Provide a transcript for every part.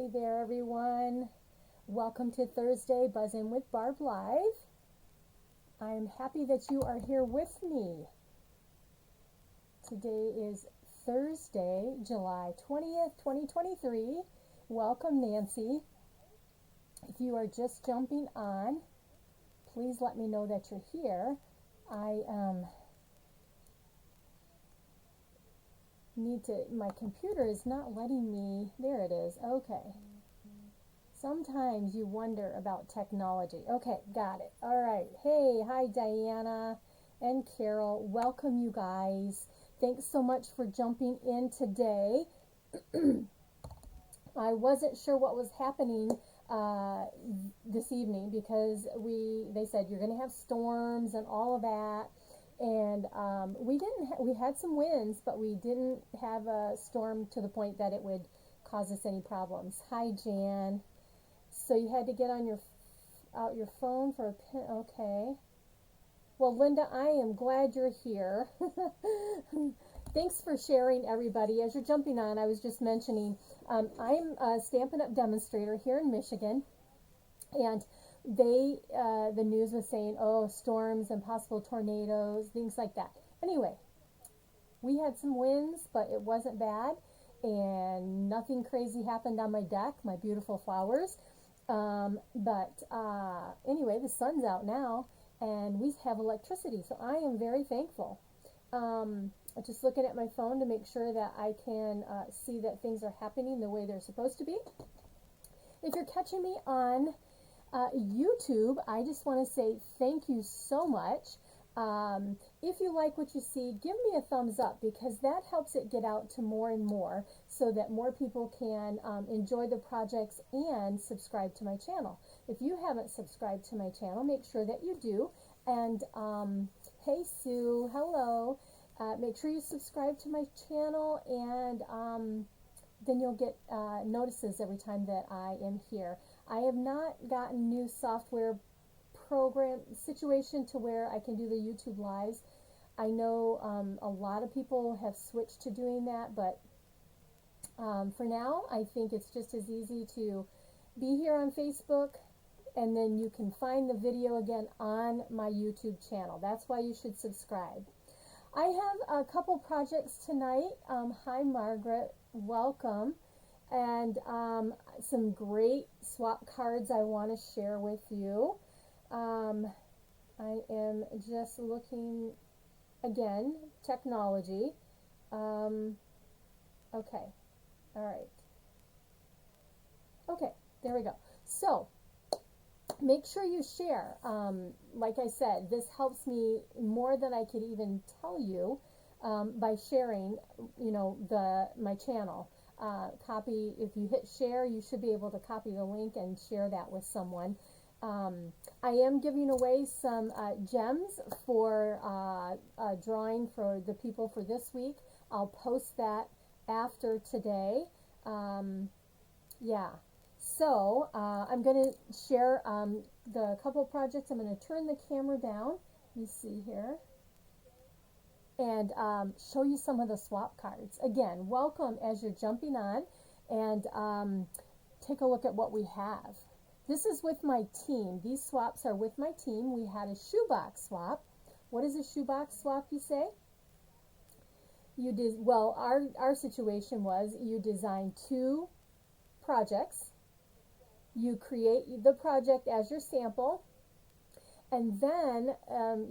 Hey there, everyone. Welcome to Thursday Buzz In with Barb Live. I'm happy that you are here with me. Today is Thursday, July 20th, 2023. Welcome, Nancy. If you are just jumping on, please let me know that you're here. My computer is not letting me, there it is, okay. Sometimes you wonder about technology. Okay, got it. All right. Hey, hi Diana and Carol. Welcome, you guys. Thanks so much for jumping in today. I wasn't sure what was happening this evening because they said you're going to have storms and all of that. And we had some winds, but we didn't have a storm to the point that it would cause us any problems. Hi, Jan. So you had to get on out your phone for a pin. Okay. Well, Linda, I am glad you're here. Thanks for sharing, everybody. As you're jumping on, I was just mentioning, I'm a Stampin' Up! Demonstrator here in Michigan, and the news was saying, oh, storms and possible tornadoes, things like that. Anyway, we had some winds, but it wasn't bad, and nothing crazy happened on my deck, my beautiful flowers. Anyway, the sun's out now, and we have electricity, so I am very thankful. Just looking at my phone to make sure that I can see that things are happening the way they're supposed to be. If you're catching me on YouTube, I just want to say thank you so much. If you like what you see, give me a thumbs up because that helps it get out to more and more so that more people can enjoy the projects and subscribe to my channel. If you haven't subscribed to my channel, make sure that you do. And hey Sue, hello. Make sure you subscribe to my channel, and then you'll get notices every time that I am here. I have not gotten new software program situation to where I can do the YouTube lives. I know a lot of people have switched to doing that, but for now I think it's just as easy to be here on Facebook, and then you can find the video again on my YouTube channel. That's why you should subscribe. I have a couple projects tonight. Hi Margaret, welcome. And some great swap cards I want to share with you. I am just looking, again, technology. Okay, all right. Okay, there we go. So, make sure you share. Like I said, this helps me more than I could even tell you by sharing, my channel. If you hit share, you should be able to copy the link and share that with someone. I am giving away some gems for a drawing for the people for this week. I'll post that after today. Yeah. So I'm going to share the couple projects. I'm going to turn the camera down. Let me see here. And show you some of the swap cards. Again, welcome as you're jumping on, and take a look at what we have. This is with my team. These swaps are with my team. We had a shoebox swap. What is a shoebox swap, you say? Well, our situation was you design two projects. You create the project as your sample, and then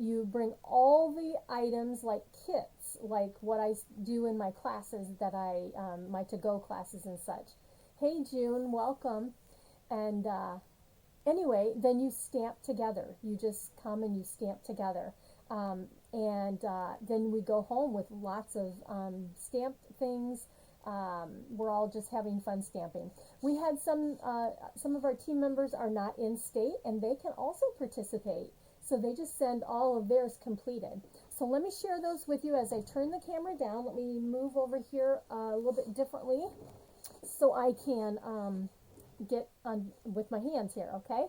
you bring all the items like kits, like what I do in my classes that my to-go classes and such. Hey June, welcome. And anyway, then you stamp together. You just come and you stamp together. Then we go home with lots of stamped things. We're all just having fun stamping. We had some of our team members are not in state, and they can also participate. So they just send all of theirs completed. So let me share those with you as I turn the camera down. Let me move over here a little bit differently so I can get on with my hands here, okay?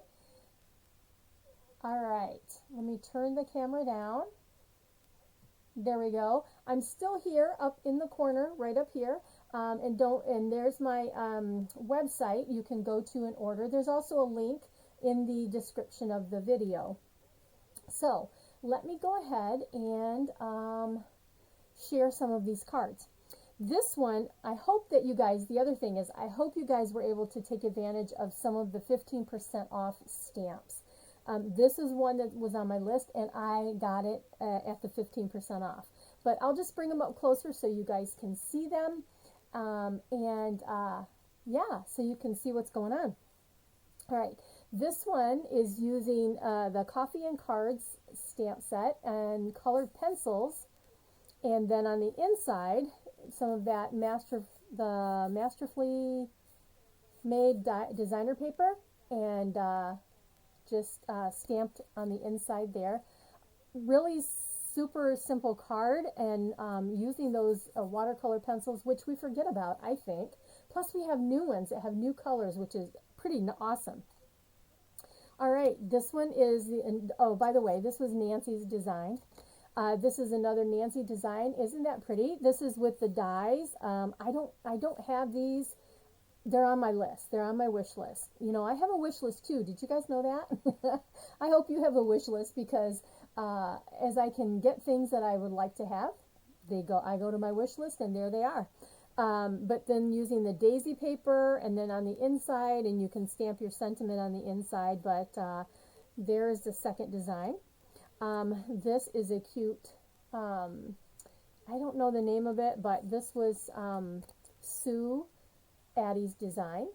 All right, let me turn the camera down. There we go. I'm still here up in the corner, right up here. And there's my website you can go to and order. There's also a link in the description of the video. So let me go ahead and share some of these cards. This one, I hope that you guys, the other thing is, I hope you guys were able to take advantage of some of the 15% off stamps. This is one that was on my list, and I got it at the 15% off. But I'll just bring them up closer so you guys can see them. Yeah, so you can see what's going on. All right, this one is using the Coffee and Cards stamp set and colored pencils. And then on the inside, some of that masterfully made designer paper, and just stamped on the inside there. Really super simple card, and using those watercolor pencils, which we forget about, I think. Plus we have new ones that have new colors, which is pretty awesome. All right, this one is, oh, by the way, this was Nancy's design. This is another Nancy design. Isn't that pretty? This is with the dies. I don't have these. They're on my list. They're on my wish list. You know, I have a wish list too. Did you guys know that? I hope you have a wish list, because as I can get things that I would like to have, I go to my wish list and there they are. But then using the daisy paper, and then on the inside, and you can stamp your sentiment on the inside, but there's the second design. This is a cute, I don't know the name of it, but this was Sue Addie's design.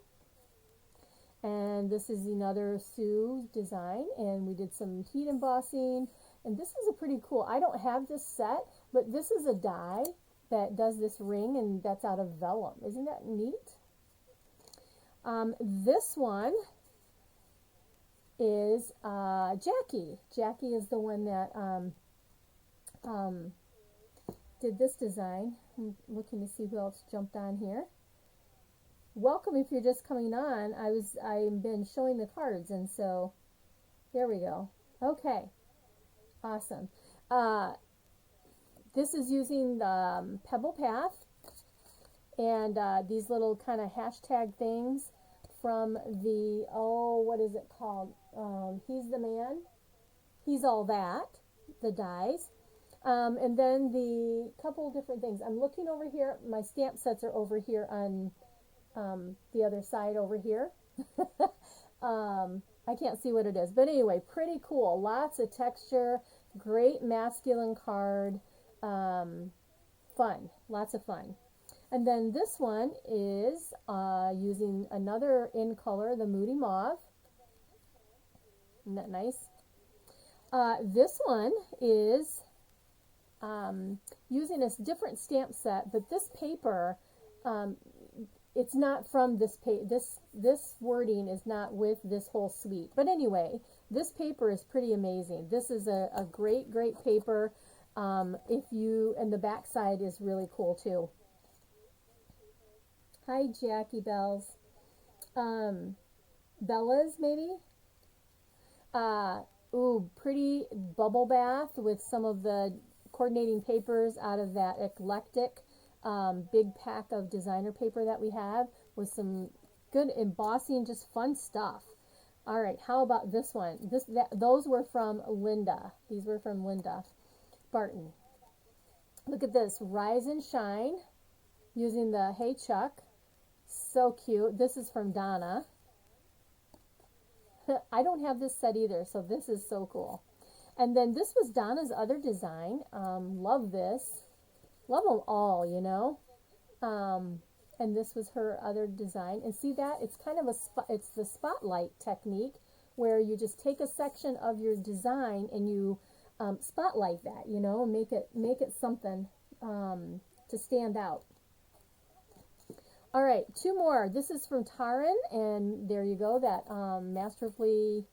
And this is another Sue design, and we did some heat embossing, and this is a pretty cool, I don't have this set, but this is a die that does this ring, and that's out of vellum. Isn't that neat? This one is Jackie. Jackie is the one that did this design. I'm looking to see who else jumped on here. Welcome if you're just coming on. I've been showing the cards, and so there we go. Okay, awesome. This is using the Pebble Path and these little kind of hashtag things from the, oh, what is it called? He's the Man, He's All That, the dies. And then the couple different things. I'm looking over here. My stamp sets are over here on the other side over here. I can't see what it is. But anyway, pretty cool. Lots of texture. Great masculine card. Fun. Lots of fun. And then this one is using another in color, the Moody Mauve. Isn't that nice? This one is using a different stamp set, but this paper, it's not from this page. This wording is not with this whole suite. But anyway, this paper is pretty amazing. This is a great paper. And the back side is really cool too. Hi, Jackie Bells. Bella's maybe? Ooh, pretty bubble bath with some of the coordinating papers out of that eclectic big pack of designer paper that we have, with some good embossing, just fun stuff. All right, how about this one? Those were from Linda. These were from Linda Barton. Look at this, Rise and Shine, using the Hey Chuck. So cute. This is from Donna. I don't have this set either, so this is so cool. And then this was Donna's other design. Love this. Love them all, you know. And this was her other design. And see that? It's kind of it's the spotlight technique, where you just take a section of your design and you spotlight that, you know, make it something to stand out. All right, two more. This is from Taryn, and there you go, that masterfully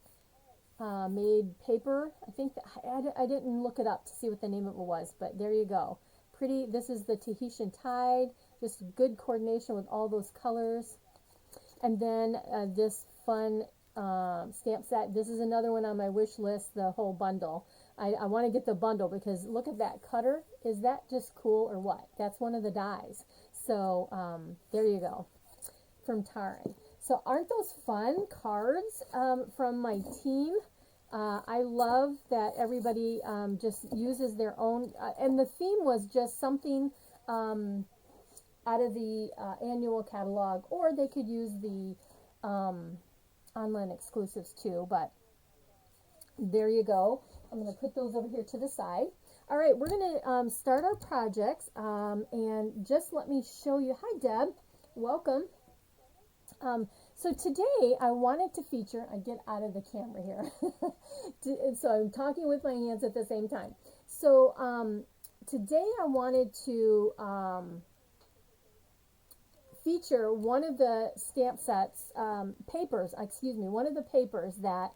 made paper. I think I didn't look it up to see what the name of it was, but there you go. Pretty. This is the Tahitian Tide. Just good coordination with all those colors. And then this fun stamp set. This is another one on my wish list, the whole bundle. I want to get the bundle because look at that cutter. Is that just cool or what? That's one of the dies. So there you go, from Taryn. So aren't those fun cards from my team? I love that everybody just uses their own, and the theme was just something out of the annual catalog, or they could use the online exclusives too, but there you go. I'm going to put those over here to the side. All right, we're going to start our projects, and just let me show you. Hi, Deb. Welcome. So today I wanted to feature, I get out of the camera here, so I'm talking with my hands at the same time. So today I wanted to feature one of the stamp sets, one of the papers that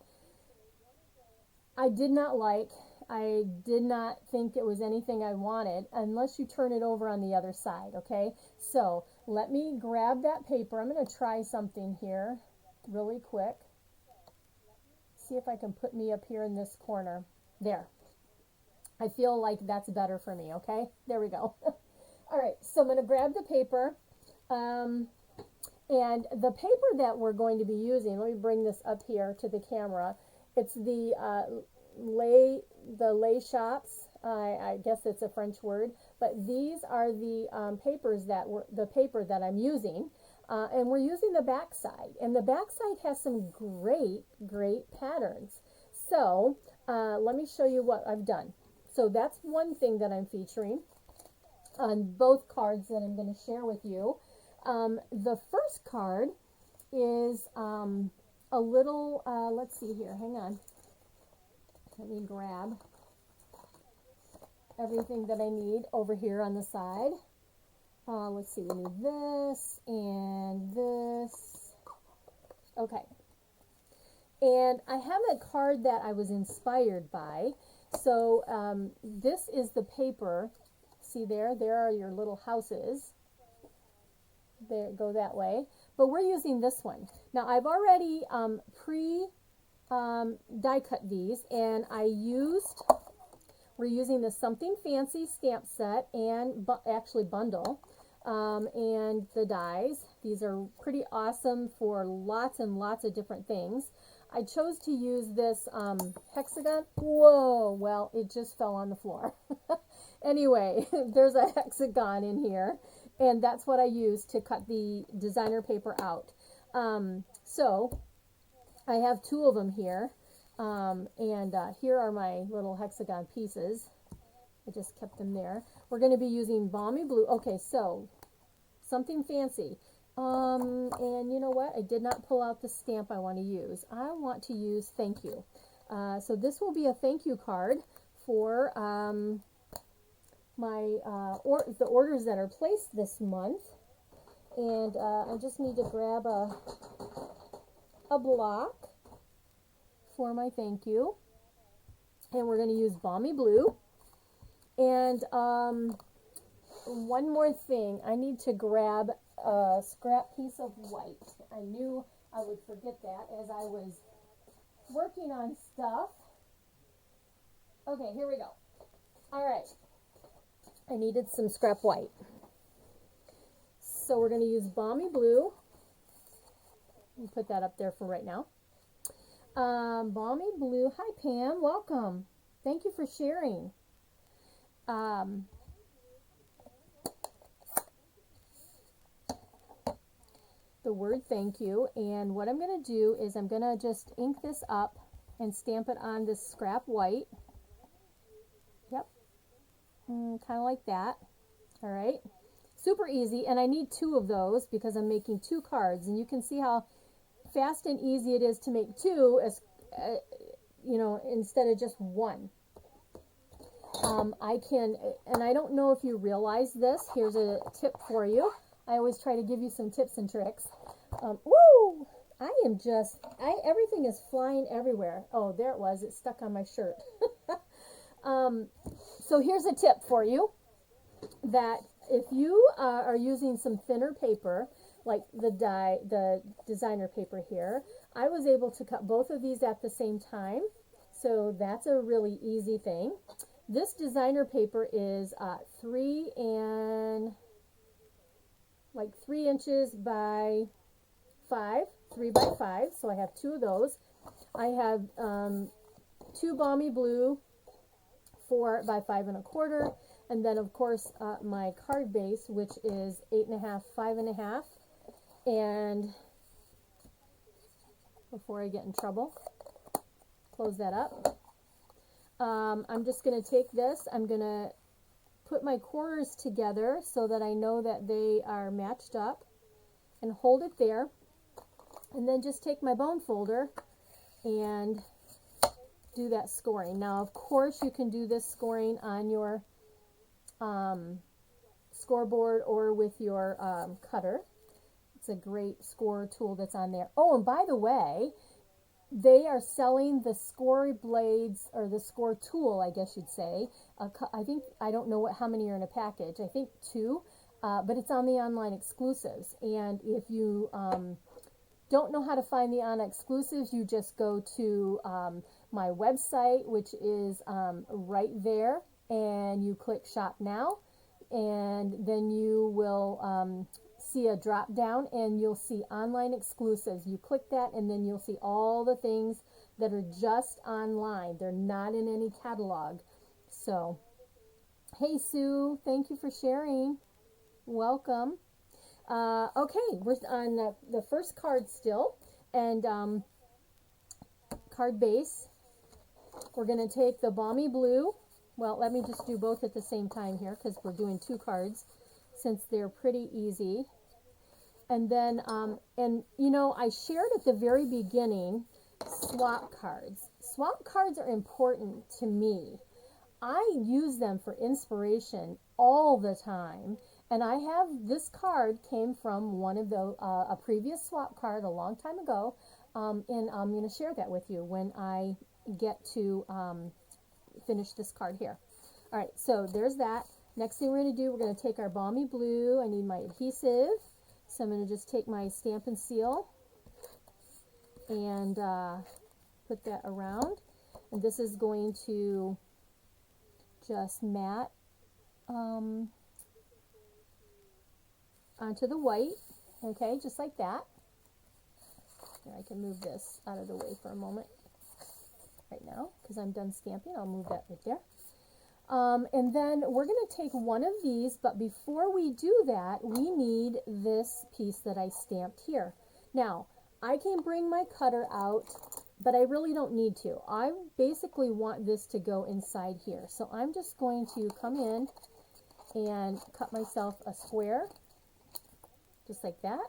I did not like. I did not think it was anything I wanted unless you turn it over on the other side, okay? So let me grab that paper. I'm going to try something here really quick. See if I can put me up here in this corner. There. I feel like that's better for me, okay? There we go. All right, so I'm going to grab the paper. And the paper that we're going to be using, let me bring this up here to the camera. It's the lay shops. I guess it's a French word, but these are the the paper that I'm using, and we're using the back side, and the back side has some great patterns. So let me show you what I've done. So that's one thing that I'm featuring on both cards that I'm going to share with you. The first card is a little, let's see here, hang on. Let me grab everything that I need over here on the side. Let's see, we need this and this. Okay. And I have a card that I was inspired by. So this is the paper. See there? There are your little houses. There, go that way. But we're using this one. Now I've already die cut these, and we're using the Something Fancy stamp set and actually bundle, and the dies. These are pretty awesome for lots and lots of different things. I chose to use this hexagon. Whoa, well, it just fell on the floor. Anyway, there's a hexagon in here, and that's what I used to cut the designer paper out. So I have two of them here, and here are my little hexagon pieces. I just kept them there. We're going to be using Balmy Blue. Okay, so Something Fancy. And you know what? I did not pull out the stamp I want to use. I want to use Thank You. So this will be a thank you card for the orders that are placed this month. And I just need to grab a block for my thank you. And we're going to use Balmy Blue. And one more thing. I need to grab a scrap piece of white. I knew I would forget that as I was working on stuff. Okay, here we go. All right. I needed some scrap white. So we're going to use Balmy Blue. Let me put that up there for right now. Balmy Blue. Hi, Pam. Welcome. Thank you for sharing. The word thank you, and what I'm going to do is I'm going to just ink this up and stamp it on this scrap white. Yep, kind of like that. All right, super easy, and I need two of those because I'm making two cards, and you can see how fast and easy it is to make two, as you know, instead of just one. I can, and I don't know if you realize this. Here's a tip for you. I always try to give you some tips and tricks. Woo! Everything is flying everywhere. Oh, there it was. It stuck on my shirt. So here's a tip for you, that if you are using some thinner paper, like the designer paper here, I was able to cut both of these at the same time. So that's a really easy thing. This designer paper is 3 and like 3 inches by 5, 3 by 5, so I have 2 of those. I have 2 balmy blue 4 by 5 1/4, and then of course my card base, which is 8 1/2, 5 1/2. And before I get in trouble, close that up. I'm just going to take this, I'm going to put my corners together so that I know that they are matched up, and hold it there, and then just take my bone folder and do that scoring. Now of course you can do this scoring on your scoreboard or with your cutter. It's a great score tool that's on there. Oh, and by the way, they are selling the score blades, or the score tool, I guess you'd say. I think, I don't know how many are in a package. I think 2, but it's on the online exclusives. And if you don't know how to find the online exclusives, you just go to my website, which is right there, and you click Shop Now, and then you will see a drop down, and you'll see online exclusives. You click that, and then you'll see all the things that are just online. They're not in any catalog. So, hey Sue, thank you for sharing. Welcome. Okay, we're on the first card still, and card base. We're going to take the balmy blue. Well, let me just do both at the same time here, because we're doing 2 cards since they're pretty easy. And then, and you know, I shared at the very beginning swap cards. Swap cards are important to me. I use them for inspiration all the time. And I have, this card came from one of the, a previous swap card a long time ago. And I'm going to share that with you when I get to finish this card here. All right, so there's that. Next thing we're going to do, we're going to take our balmy blue. I need my adhesive. So I'm going to just take my Stampin' Seal and put that around. And this is going to just mat onto the white. Okay, just like that. Here, I can move this out of the way for a moment right now because I'm done stamping. I'll move that right there. And then we're going to take one of these, but before we do that, we need this piece that I stamped here. Now, I can bring my cutter out, but I really don't need to. I basically want this to go inside here. So I'm just going to come in and cut myself a square, just like that.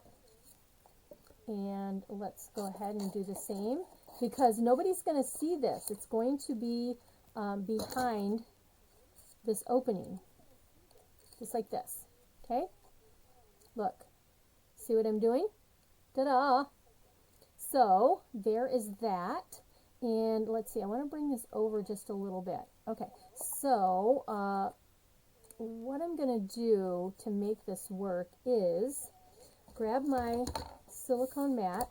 And let's go ahead and do the same, because nobody's going to see this. It's going to be behind this opening, just like this. Okay, look, see what I'm doing? Ta-da! So there is that. And let's see, I want to bring this over just a little bit. Okay, so what I'm going to do to make this work is grab my silicone mat.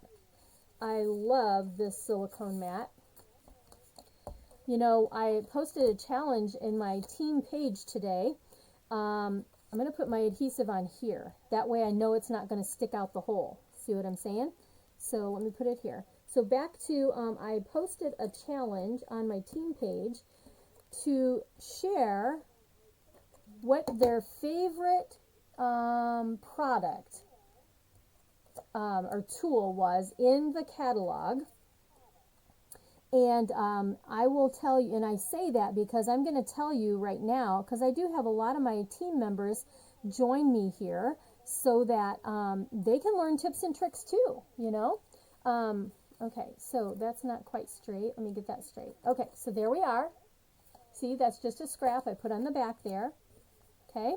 I love this silicone mat. You know, I posted a challenge in my team page today. I'm going to put my adhesive on here. That way I know it's not going to stick out the hole. See what I'm saying? So let me put it here. So back to, I posted a challenge on my team page to share what their favorite product or tool was in the catalog. And I will tell you, and I say that because I'm going to tell you right now, because I do have a lot of my team members join me here so that they can learn tips and tricks too, you know. Okay, so that's not quite straight. Let me get that straight. Okay, so there we are. See, that's just a scrap I put on the back there. Okay,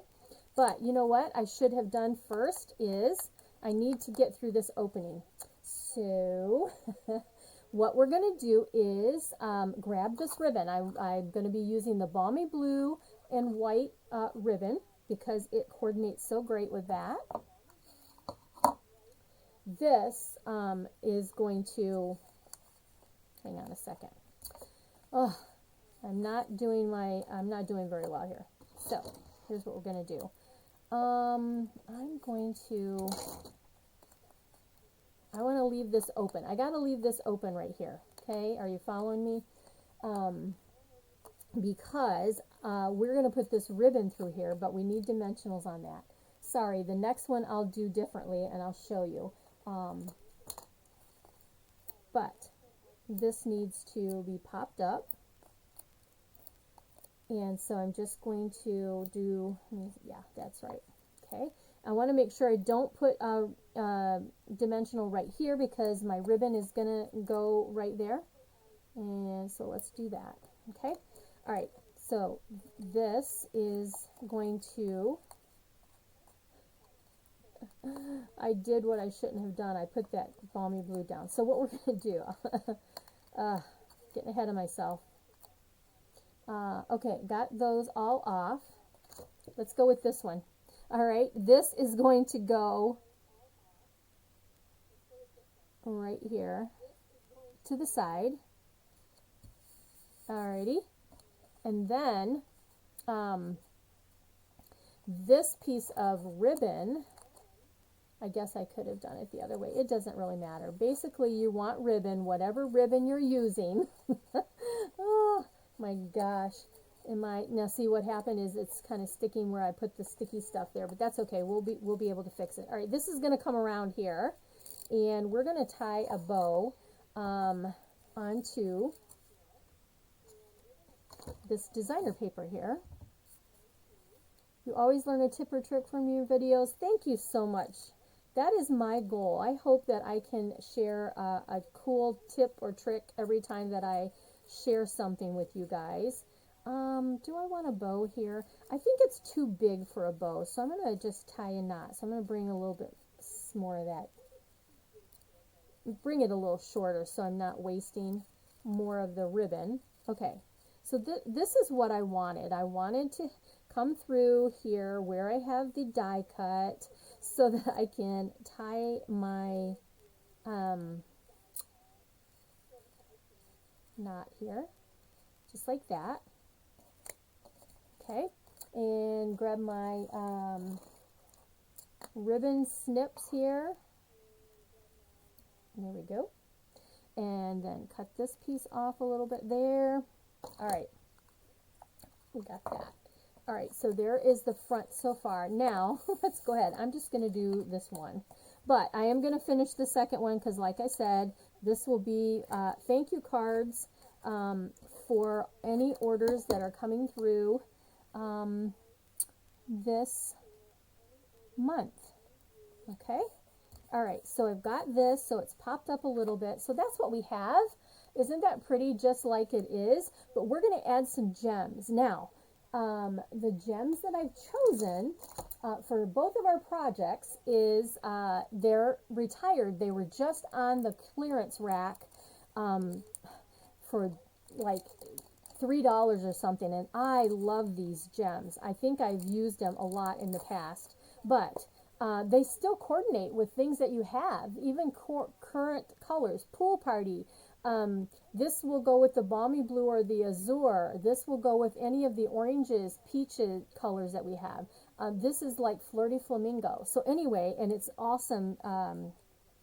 but you know what I should have done first is I need to get through this opening. So what we're going to do is grab this ribbon. I'm going to be using the balmy blue and white ribbon because it coordinates so great with that. This is going to, hang on a second. Oh, I'm not doing very well here. So here's what we're going to do. I'm going to, I want to leave this open. I got to leave this open right here. Okay, are you following me? Because we're going to put this ribbon through here, but we need dimensionals on that. Sorry, the next one I'll do differently and I'll show you. But this needs to be popped up. And so I'm just going to do, yeah, that's right. Okay, I want to make sure I don't put a dimensional right here because my ribbon is going to go right there. And so let's do that. Okay, all right, so this is going to, I did what I shouldn't have done. I put that balmy blue down. So what we're going to do, getting ahead of myself. Okay, got those all off. Let's go with this one. All right, this is going to go right here to the side. Alrighty, and then this piece of ribbon, I guess I could have done it the other way. It doesn't really matter. Basically, you want ribbon, whatever ribbon you're using. Oh my gosh. Now see what happened is it's kind of sticking where I put the sticky stuff there, but that's okay. We'll be able to fix it. All right, this is going to come around here, and we're going to tie a bow onto this designer paper here. You always learn a tip or trick from your videos. Thank you so much. That is my goal. I hope that I can share a cool tip or trick every time that I share something with you guys. Do I want a bow here? I think it's too big for a bow, so I'm going to just tie a knot. So I'm going to bring a little bit more of that. Bring it a little shorter so I'm not wasting more of the ribbon. Okay, so this is what I wanted. I wanted to come through here where I have the die cut so that I can tie my knot here, just like that. Okay, and grab my ribbon snips here. There we go. And then cut this piece off a little bit there. All right, we got that. All right, so there is the front so far. Now, let's go ahead. I'm just going to do this one. But I am going to finish the second one because, like I said, this will be thank you cards for any orders that are coming through this month. Okay? All right, so I've got this, so it's popped up a little bit. So that's what we have. Isn't that pretty, just like it is? But we're going to add some gems. Now, the gems that I've chosen for both of our projects is they're retired. They were just on the clearance rack for like $3 or something, and I love these gems. I think I've used them a lot in the past, but they still coordinate with things that you have, even current colors. Pool party. This will go with the balmy blue or the azure. This will go with any of the oranges, peaches colors that we have. This is like flirty flamingo. So anyway, and it's awesome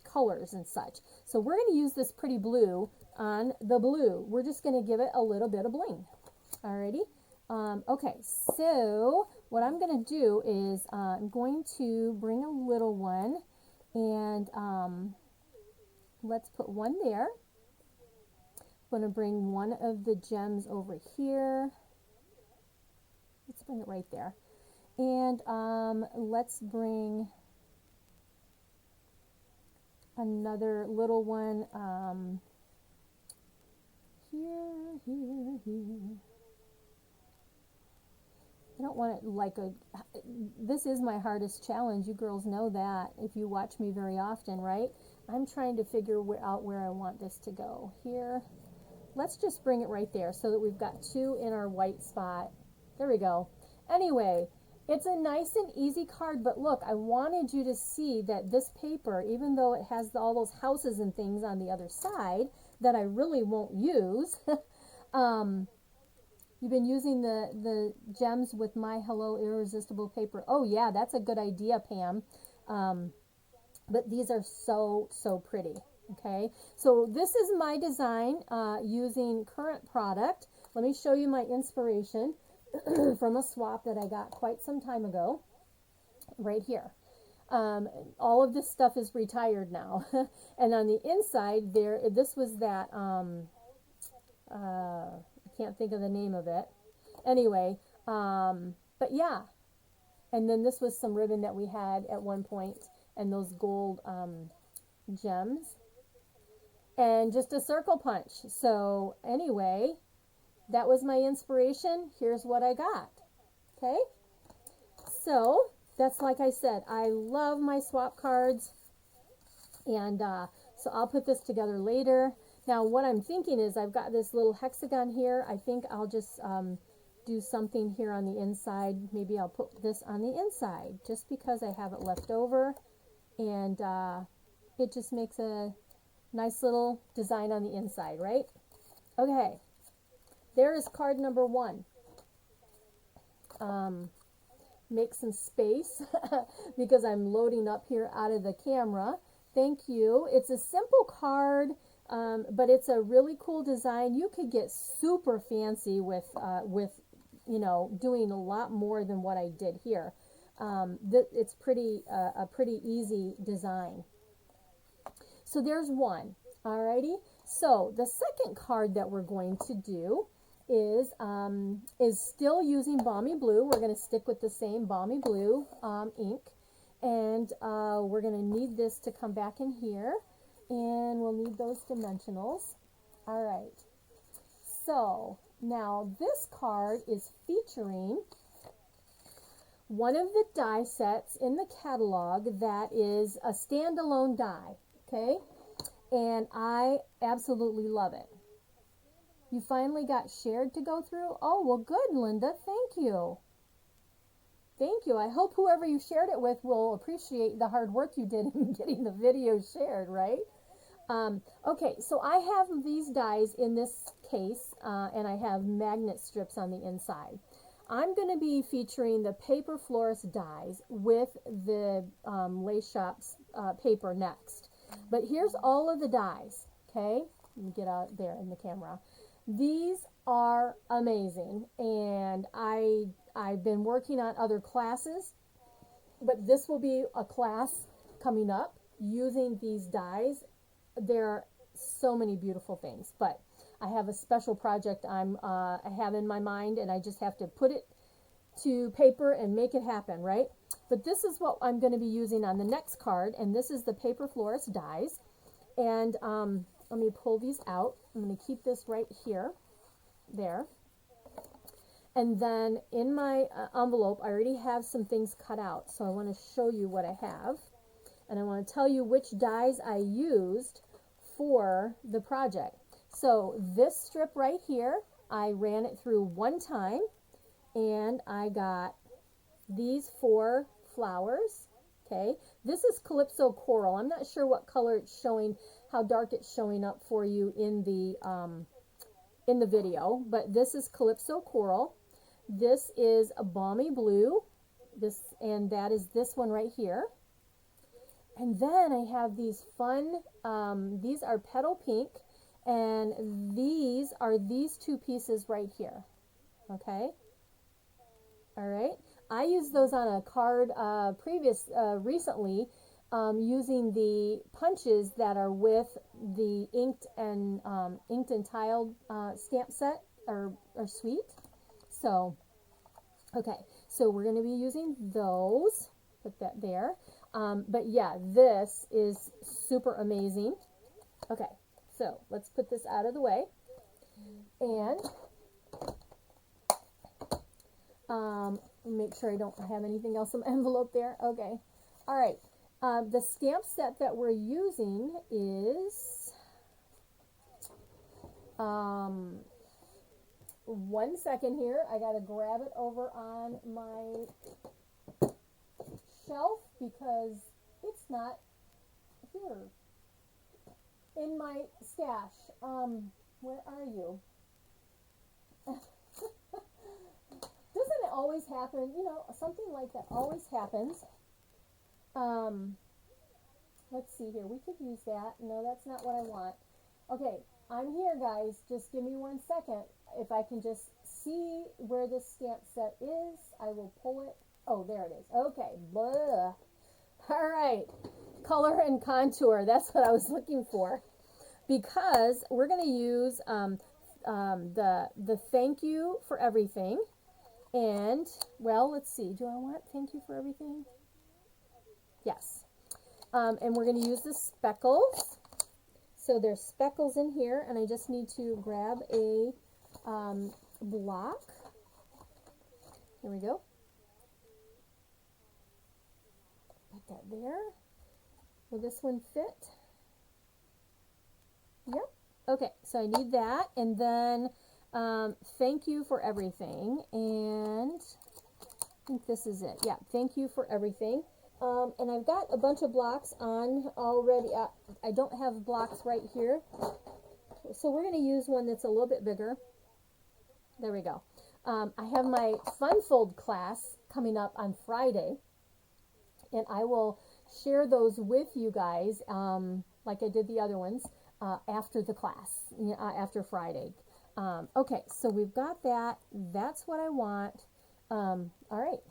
colors and such. So we're going to use this pretty blue on the blue. We're just going to give it a little bit of bling. Alrighty. Okay, so what I'm going to do is I'm going to bring a little one, and let's put one there. I'm going to bring one of the gems over here. Let's bring it right there. And let's bring another little one here. I don't want it like this is my hardest challenge. You girls know that if you watch me very often, right? I'm trying to figure out where I want this to go. Here. Let's just bring it right there so that we've got two in our white spot. There we go. Anyway, it's a nice and easy card, but look, I wanted you to see that this paper, even though it has all those houses and things on the other side that I really won't use, You've been using the gems with my Hello Irresistible paper. Oh yeah, that's a good idea, Pam. But these are so, so pretty. Okay, so this is my design using current product. Let me show you my inspiration from a swap that I got quite some time ago, right here. All of this stuff is retired now. And on the inside there, this was that, I can't think of the name of it. Anyway, but yeah. And then this was some ribbon that we had at one point, and those gold gems. And just a circle punch. So anyway, that was my inspiration. Here's what I got. Okay? So that's, like I said, I love my swap cards. And so I'll put this together later. Now what I'm thinking is I've got this little hexagon here. I think I'll just do something here on the inside. Maybe I'll put this on the inside just because I have it left over. And it just makes a nice little design on the inside, right? Okay. There is card number 1. Make some space because I'm loading up here out of the camera. Thank you. It's a simple card, but it's a really cool design. You could get super fancy with you know, doing a lot more than what I did here. It's a pretty easy design. So there's one. Alrighty. So the second card that we're going to do is still using Balmy Blue. We're going to stick with the same Balmy Blue ink. And we're going to need this to come back in here. And we'll need those dimensionals. Alright. So now this card is featuring one of the die sets in the catalog that is a standalone die. Okay? And I absolutely love it. You finally got shared to go through? Oh, well, good, Linda. Thank you. Thank you. I hope whoever you shared it with will appreciate the hard work you did in getting the video shared, right? Okay, so I have these dies in this case, and I have magnet strips on the inside. I'm going to be featuring the Paper Florist dies with the Lace Shop's paper next. But here's all of the dies, okay? Let me get out there in the camera. These are amazing, and I've been working on other classes, but this will be a class coming up using these dies. There are so many beautiful things, but I have a special project I have in my mind, and I just have to put it to paper and make it happen, right? But this is what I'm going to be using on the next card, and this is the Paper Florist dies. And let me pull these out. I'm going to keep this right here, there. And then in my envelope, I already have some things cut out, so I want to show you what I have. And I want to tell you which dies I used for the project. So this strip right here, I ran it through one time, and I got these 4 flowers. Okay, this is Calypso Coral. I'm not sure what color it's showing, how dark it's showing up for you in the video, but this is Calypso Coral. This is a Balmy Blue. And that is this one right here. And then I have these fun, these are Petal Pink, and these are these 2 pieces right here. Okay. All right. I used those on a card recently using the punches that are with the inked and tiled stamp set or suite. So, okay. So we're going to be using those. Put that there. But yeah, this is super amazing. Okay. So let's put this out of the way. And make sure I don't have anything else in the envelope there. Okay. All right. The stamp set that we're using is, 1 second here. I got to grab it over on my shelf because it's not here in my stash. Where are you? always happen, you know, something like that always happens. Let's see here. We could use that. No, that's not what I want. Okay, I'm here, guys. Just give me 1 second. If I can just see where this stamp set is, I will pull it. Oh, there it is. Okay. Blah. All right. Color and contour. That's what I was looking for. Because we're going to use the thank you for everything. And, well, let's see. Do I want thank you for everything? Yes. And we're going to use the speckles. So there's speckles in here, and I just need to grab a block. Here we go. Put that there. Will this one fit? Yep. Okay, so I need that, and then thank you for everything, and I think this is it. Yeah, thank you for everything. And I've got a bunch of blocks on already. I don't have blocks right here, so we're going to use one that's a little bit bigger. There we go. I have my Fun Fold class coming up on Friday, and I will share those with you guys, like I did the other ones, after the class, after Friday. Okay, so we've got that. That's what I want. All right.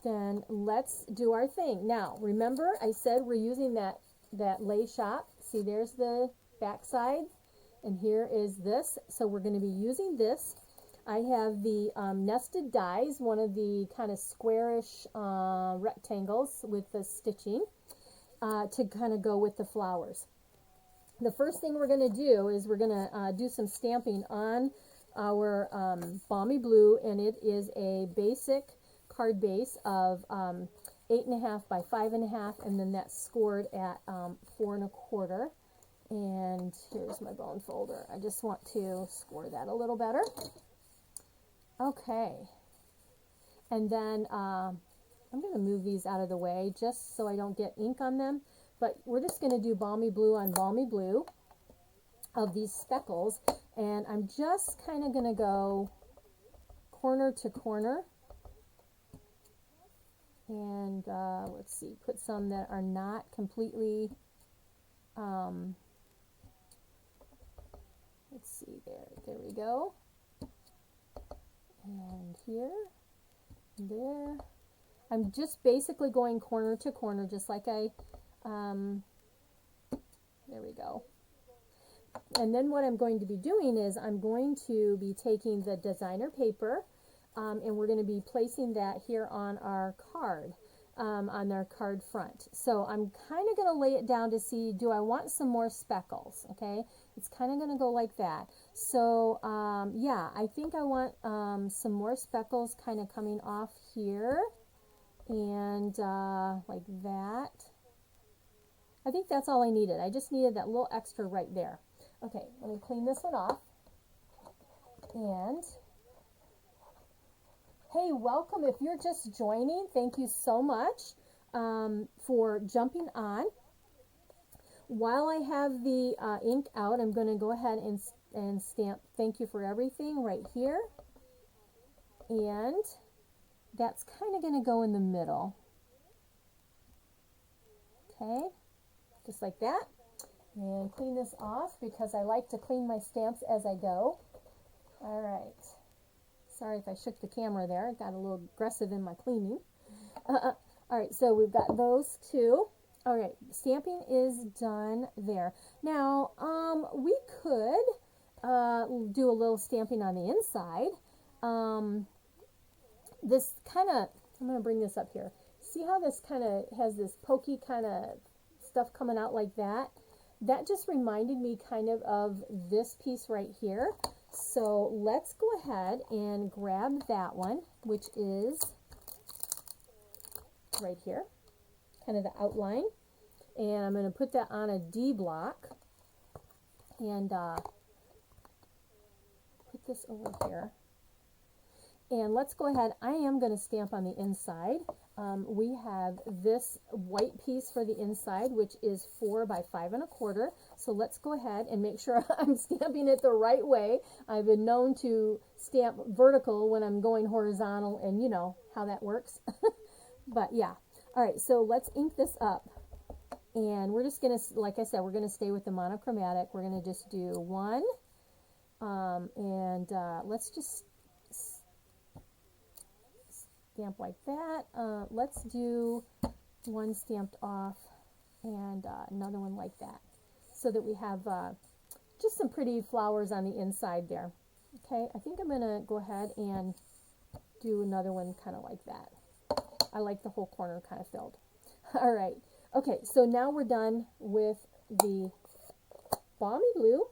Then let's do our thing. Now, remember I said we're using that lay shop. See, there's the back side, and here is this. So we're going to be using this. I have the nested dies, one of the kind of squarish rectangles with the stitching to kind of go with the flowers. The first thing we're going to do is we're going to do some stamping on our Balmy Blue, and it is a basic card base of 8.5 by 5.5, and then that's scored at 4 1/4. And here's my bone folder. I just want to score that a little better. Okay, and then I'm going to move these out of the way just so I don't get ink on them. But we're just going to do Balmy Blue on Balmy Blue of these speckles, and I'm just kind of going to go corner to corner. And let's see, put some that are not completely, let's see, there we go. And here, and there. I'm just basically going corner to corner, just like I, there we go. And then what I'm going to be doing is I'm going to be taking the designer paper, and we're going to be placing that here on our card, on our card front. So I'm kind of going to lay it down to see, do I want some more speckles? Okay, it's kind of going to go like that. So yeah, I think I want some more speckles kind of coming off here, and like that. I think that's all I needed. I just needed that little extra right there. Okay, let me clean this one off. And hey, welcome. If you're just joining, thank you so much for jumping on. While I have the ink out, I'm going to go ahead and stamp thank you for everything right here. And that's kind of going to go in the middle. Okay, just like that. And clean this off because I like to clean my stamps as I go. All right. Sorry if I shook the camera there. I got a little aggressive in my cleaning. All right, so we've got those two. All right, stamping is done there. Now, we could do a little stamping on the inside. This kind of, I'm going to bring this up here. See how this kind of has this pokey kind of stuff coming out like that? That just reminded me kind of this piece right here. So let's go ahead and grab that one, which is right here, kind of the outline. And I'm going to put that on a D block and put this over here. And let's go ahead. I am going to stamp on the inside. we have this white piece for the inside, which is 4 by 5 1/4. So let's go ahead and make sure I'm stamping it the right way. I've been known to stamp vertical when I'm going horizontal, and you know how that works. But yeah. All right, so let's ink this up. And we're just going to, like I said, we're going to stay with the monochromatic. We're going to just do one. Let's just stamp like that. Let's do one stamped off and another one like that, so that we have just some pretty flowers on the inside there. Okay, I think I'm going to go ahead and do another one kind of like that. I like the whole corner kind of filled. All right. Okay, so now we're done with the balmy blue.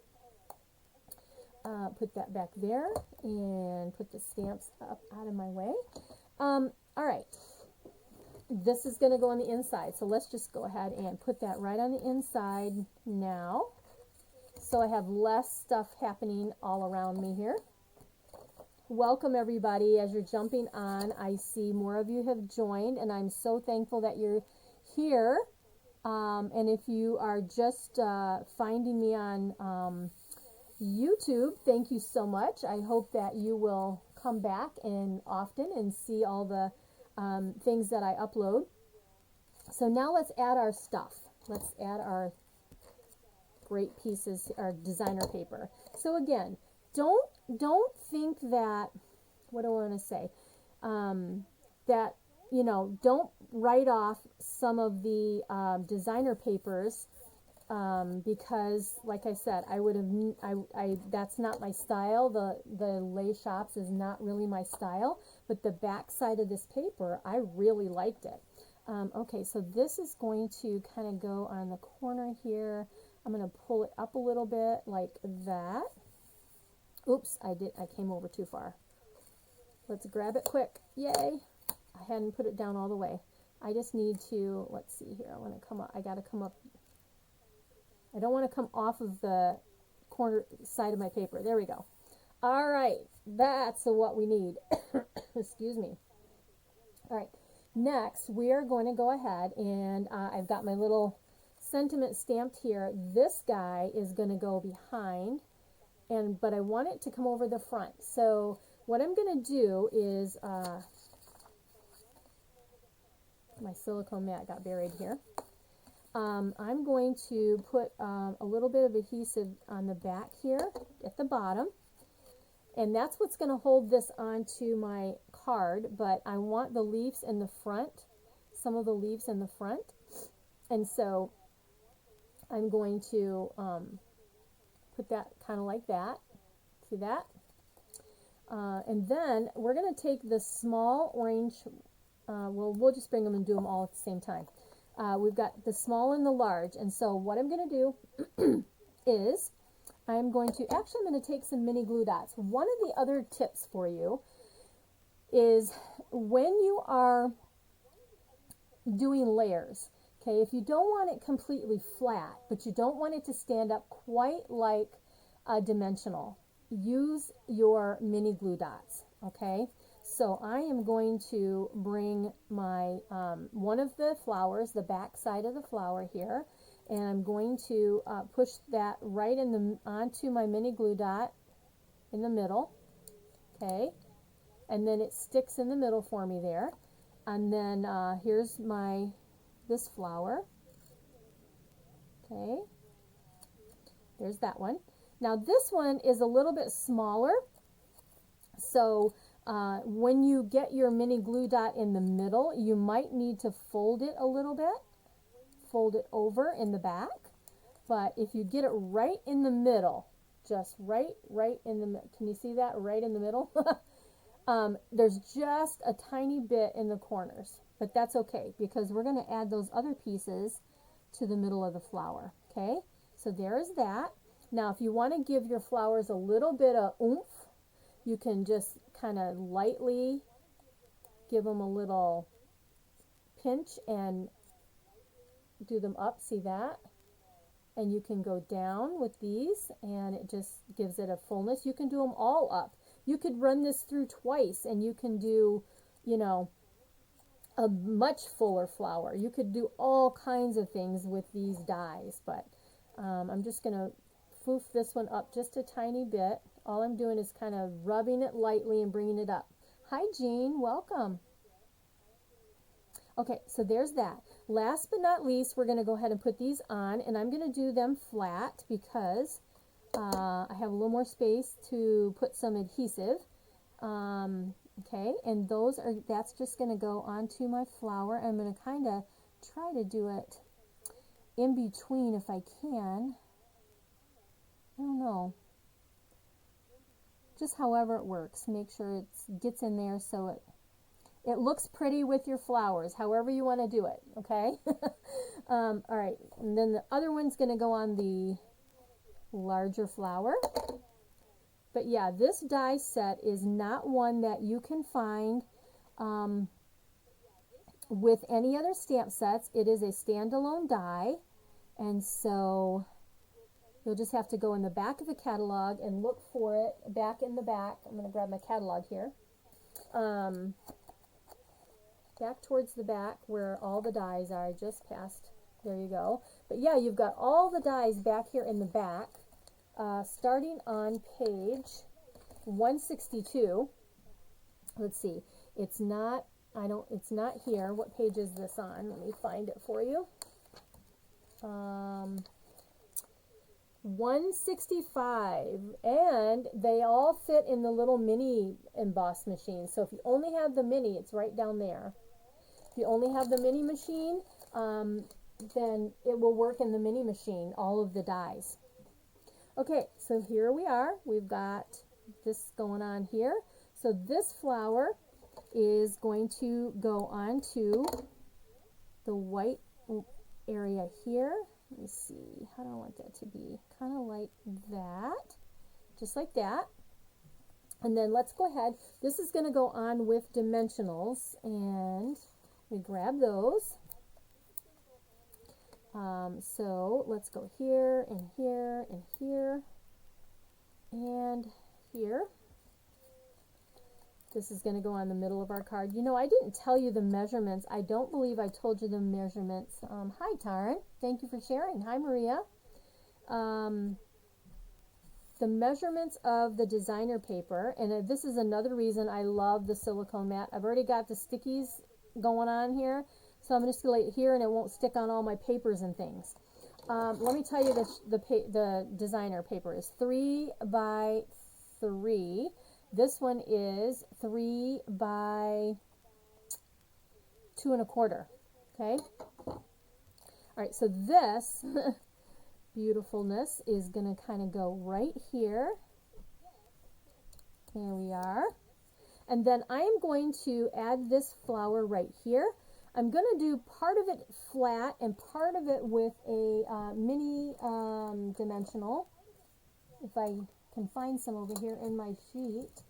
Put that back there and put the stamps up out of my way. All right. This is going to go on the inside, so let's just go ahead and put that right on the inside now. So I have less stuff happening all around me here. Welcome everybody. As you're jumping on, I see more of you have joined, and I'm so thankful that you're here. And if you are just finding me on YouTube, thank you so much. I hope that you will come back and often and see all the things that I upload. So now let's add our stuff. Let's add our great pieces, our designer paper. So again, don't think that, what do I want to say, that, you know, don't write off some of the designer papers because, like I said, that's not my style. The lay shops is not really my style, but the back side of this paper, I really liked it. Okay, so this is going to kind of go on the corner here. I'm going to pull it up a little bit like that. Oops, I came over too far. Let's grab it quick. Yay. I hadn't put it down all the way. I just need to, let's see here. I want to come up. I got to come up. I don't want to come off of the corner side of my paper. There we go. All right. That's what we need. Excuse me. All right. Next, we are going to go ahead and I've got my little sentiment stamped here. This guy is going to go behind, but I want it to come over the front. So what I'm going to do is, my silicone mat got buried here. I'm going to put a little bit of adhesive on the back here at the bottom. And that's what's going to hold this onto my card, but I want the leaves in the front, some of the leaves in the front. And so I'm going to put that kind of like that. See that? And then we're going to take the small orange, we'll just bring them and do them all at the same time. We've got the small and the large, and so what I'm going to do is I'm going to take some mini glue dots. One of the other tips for you is when you are doing layers, okay, if you don't want it completely flat, but you don't want it to stand up quite like a dimensional, use your mini glue dots, okay? So I am going to bring my, one of the flowers, the back side of the flower here, and I'm going to push that right onto my mini glue dot in the middle, okay? And then it sticks in the middle for me there. And then here's this flower, okay? There's that one. Now this one is a little bit smaller, so when you get your mini glue dot in the middle, you might need to fold it a little bit, fold it over in the back. But if you get it right in the middle, just right in the middle, can you see that right in the middle? There's just a tiny bit in the corners, but that's okay because we're going to add those other pieces to the middle of the flower, okay? So there's that. Now if you want to give your flowers a little bit of oomph, you can just kind of lightly give them a little pinch and do them up, see that? And you can go down with these and it just gives it a fullness. You can do them all up. You could run this through twice and you can do, you know, a much fuller flower. You could do all kinds of things with these dies, but I'm just going to foof this one up just a tiny bit. All I'm doing is kind of rubbing it lightly and bringing it up. Hi, Jean. Welcome. Okay, so there's that. Last but not least, we're going to go ahead and put these on, and I'm going to do them flat because I have a little more space to put some adhesive. Okay, and that's just going to go onto my flower. I'm going to kind of try to do it in between if I can. I don't know. Just however it works. Make sure it gets in there so it looks pretty with your flowers, however you want to do it, okay? All right, and then the other one's going to go on the larger flower. But yeah, this die set is not one that you can find with any other stamp sets. It is a standalone die, and so you'll just have to go in the back of the catalog and look for it back in the back. I'm going to grab my catalog here. Back towards the back where all the dies are. I just passed. There you go. But yeah, you've got all the dies back here in the back. Starting on page 162. Let's see. It's not here. What page is this on? Let me find it for you. 165, and they all fit in the little mini emboss machine. So if you only have the mini, it's right down there. If you only have the mini machine, then it will work in the mini machine, all of the dies. Okay, so here we are. We've got this going on here. So this flower is going to go onto the white area here. Let me see, how do I want that to be? Kind of like that, just like that. And then let's go ahead. This is going to go on with dimensionals, and we grab those. So let's go here and here and here and here. This is going to go on the middle of our card. You know, I didn't tell you the measurements. I don't believe I told you the measurements. Hi, Taryn. Thank you for sharing. Hi, Maria. The measurements of the designer paper, and this is another reason I love the silicone mat. I've already got the stickies going on here, so I'm just going to lay it here and it won't stick on all my papers and things. Let me tell you, the designer paper is 3 by 3. This one is 3 by 2 1/4. Okay. All right. So this beautifulness is going to kind of go right here. There we are. And then I am going to add this flower right here. I'm going to do part of it flat and part of it with a mini dimensional. If I can find some over here in my sheet.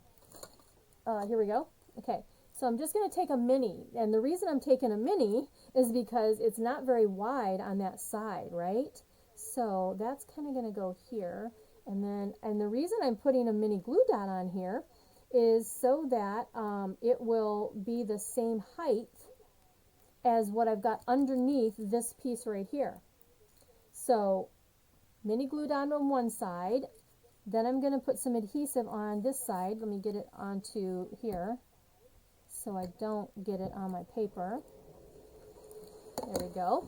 Here we go. Okay, so I'm just going to take a mini, and the reason I'm taking a mini is because it's not very wide on that side, right? So that's kind of going to go here, and the reason I'm putting a mini glue dot on here is so that it will be the same height as what I've got underneath this piece right here. So mini glue dot on one side. Then I'm going to put some adhesive on this side. Let me get it onto here so I don't get it on my paper. There we go.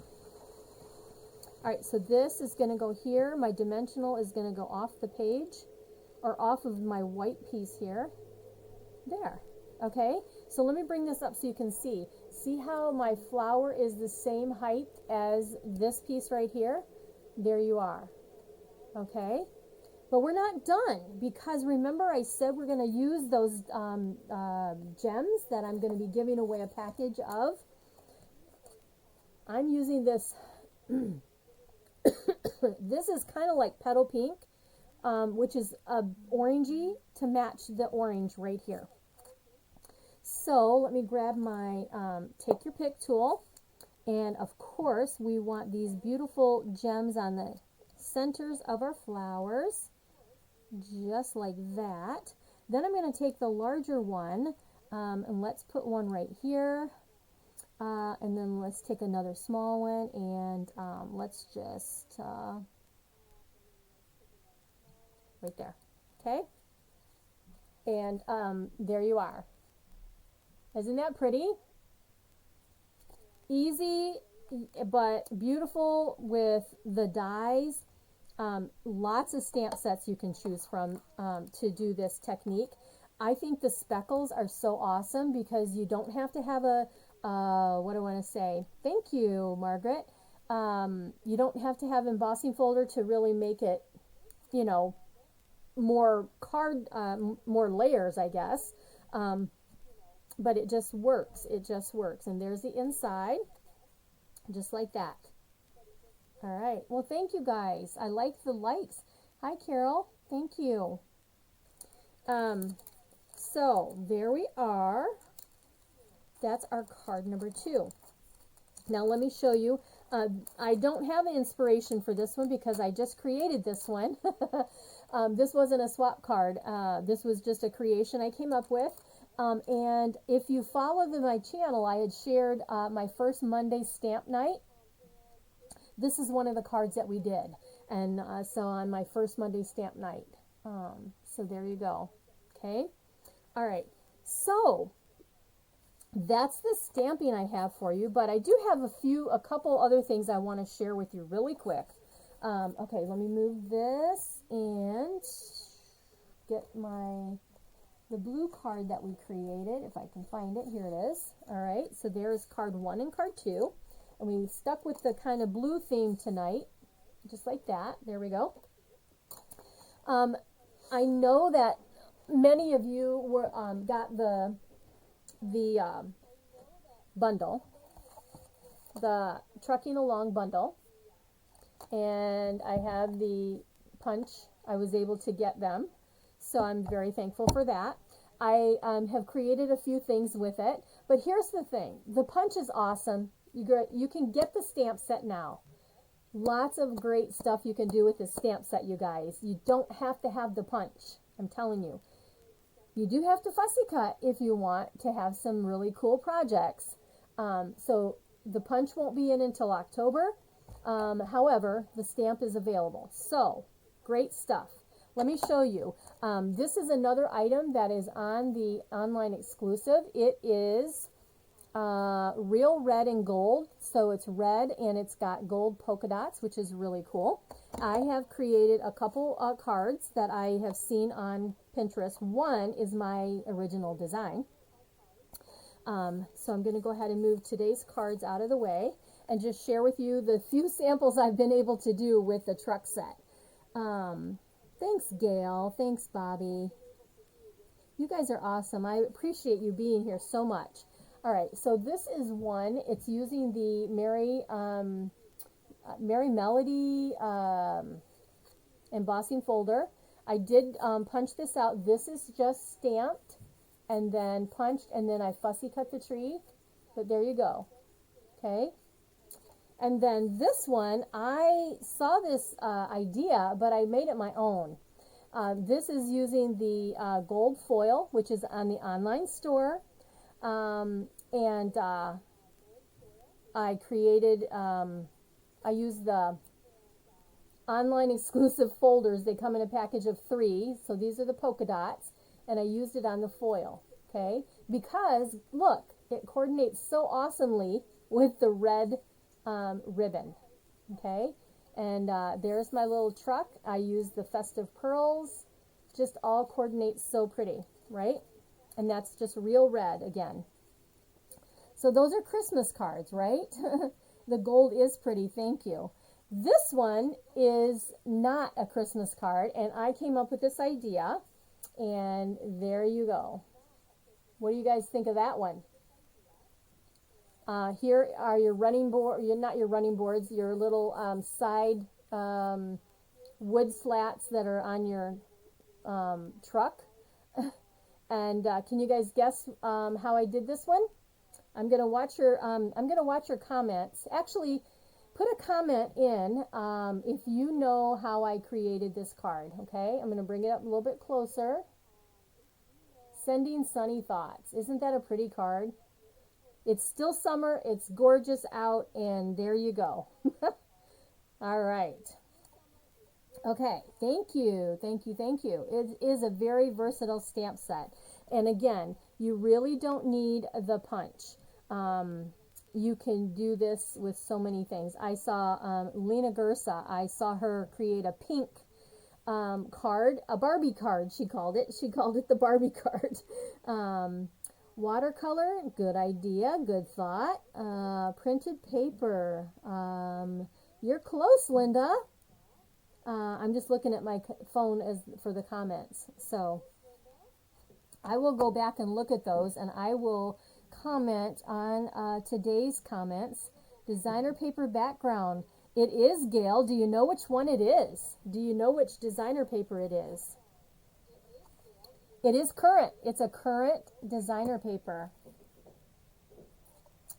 All right, so this is going to go here. My dimensional is going to go off the page, or off of my white piece here. There. Okay, so let me bring this up so you can see. See how my flower is the same height as this piece right here? There you are. Okay. But we're not done, because remember I said we're going to use those gems that I'm going to be giving away a package of. I'm using this. This is kind of like petal pink, which is orangey to match the orange right here. So let me grab my take your pick tool, and of course we want these beautiful gems on the centers of our flowers. Just like that. Then I'm going to take the larger one, and let's put one right here. And then let's take another small one, and let's just, right there, okay? And there you are. Isn't that pretty? Easy, but beautiful with the dies. Lots of stamp sets you can choose from to do this technique. I think the speckles are so awesome because you don't have to have a, what do I want to say? Thank you, Margaret. You don't have to have embossing folder to really make it, you know, more more layers, I guess. But it just works. It just works. And there's the inside, just like that. All right. Well, thank you guys. I like the likes. Hi, Carol. Thank you. So there we are. That's our card number 2. Now let me show you. I don't have an inspiration for this one because I just created this one. This wasn't a swap card. This was just a creation I came up with. And if you follow my channel, I had shared my first Monday stamp night. This is one of the cards that we did. And so on my first Monday stamp night. So there you go. Okay. All right. So that's the stamping I have for you, but I do have a couple other things I want to share with you really quick. Okay, let me move this and get the blue card that we created, if I can find it. Here it is. All right, so there's card 1 and card 2, and we stuck with the kind of blue theme tonight, just like that. There we go. I know that many of you got the bundle, the Trucking Along bundle, and I have the punch. I was able to get them, so I'm very thankful for that. I have created a few things with it, but here's the thing. The punch is awesome. You can get the stamp set now. Lots of great stuff you can do with this stamp set, you guys. You don't have to have the punch. I'm telling you. You do have to fussy cut if you want to have some really cool projects. So the punch won't be in until October. However, the stamp is available. So, great stuff. Let me show you. This is another item that is on the online exclusive. It is real red and gold. So it's red and it's got gold polka dots, which is really cool. I have created a couple cards that I have seen on Pinterest. One is my original design. So I'm going to go ahead and move today's cards out of the way and just share with you the few samples I've been able to do with the truck set. Thanks, Gail. Thanks, Bobby. You guys are awesome. I appreciate you being here so much. All right, so this is one. It's using the Merry Melody embossing folder. I did punch this out. This is just stamped and then punched, and then I fussy cut the tree. But there you go. Okay. And then this one, I saw this idea, but I made it my own. This is using the gold foil, which is on the online store. And I created, I used the online exclusive folders. They come in a package of 3. So these are the polka dots, and I used it on the foil. Okay. Because look, it coordinates so awesomely with the red ribbon. Okay. And there's my little truck. I used the festive pearls. Just all coordinates so pretty, right? And that's just real red again. So those are Christmas cards, right? The gold is pretty, thank you. This one is not a Christmas card, and I came up with this idea, and there you go. What do you guys think of that one? Here are your running board, not your running boards, your little side wood slats that are on your truck. And can you guys guess how I did this one? I'm gonna watch your comments. Actually, put a comment in if you know how I created this card. Okay, I'm gonna bring it up a little bit closer. Sending sunny thoughts. Isn't that a pretty card? It's still summer, it's gorgeous out, and there you go. All right. Okay, thank you, thank you, thank you. It is a very versatile stamp set. And again, you really don't need the punch. You can do this with so many things. I saw Lena Gersa, I saw her create a pink card, a Barbie card, she called it. She called it the Barbie card. Watercolor, good idea, good thought. Printed paper. You're close, Linda. I'm just looking at my phone as for the comments. So I will go back and look at those, and I will comment on today's comments. Designer paper background. It is, Gail. Do you know which one it is? Do you know which designer paper it is? It is current. It's a current designer paper.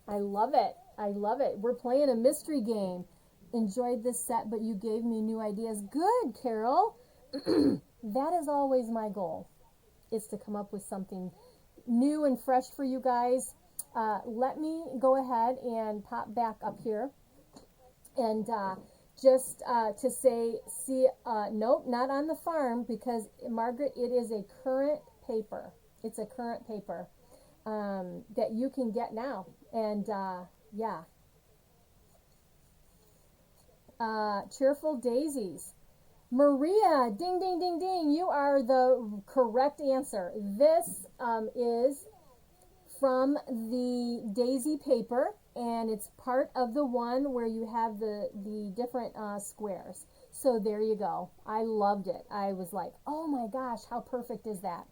I love it. I love it. We're playing a mystery game. Enjoyed this set, but you gave me new ideas. Good, Carol. That is always my goal, is to come up with something new and fresh for you guys. Let me go ahead and pop back up here and just to say, see, nope, not on the farm, because Margaret, it is a current paper. It's a current paper that you can get now. And yeah. Cheerful Daisies. Maria, ding, ding, ding, ding. You are the correct answer. This is from the daisy paper, and it's part of the one where you have the different squares. So there you go. I loved it. I was like, oh my gosh, how perfect is that?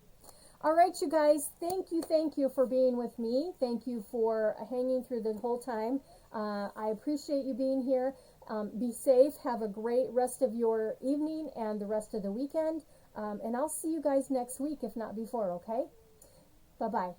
All right, you guys, thank you for being with me. Thank you for hanging through the whole time. I appreciate you being here. Be safe. Have a great rest of your evening and the rest of the weekend. And I'll see you guys next week, if not before, okay? Bye-bye.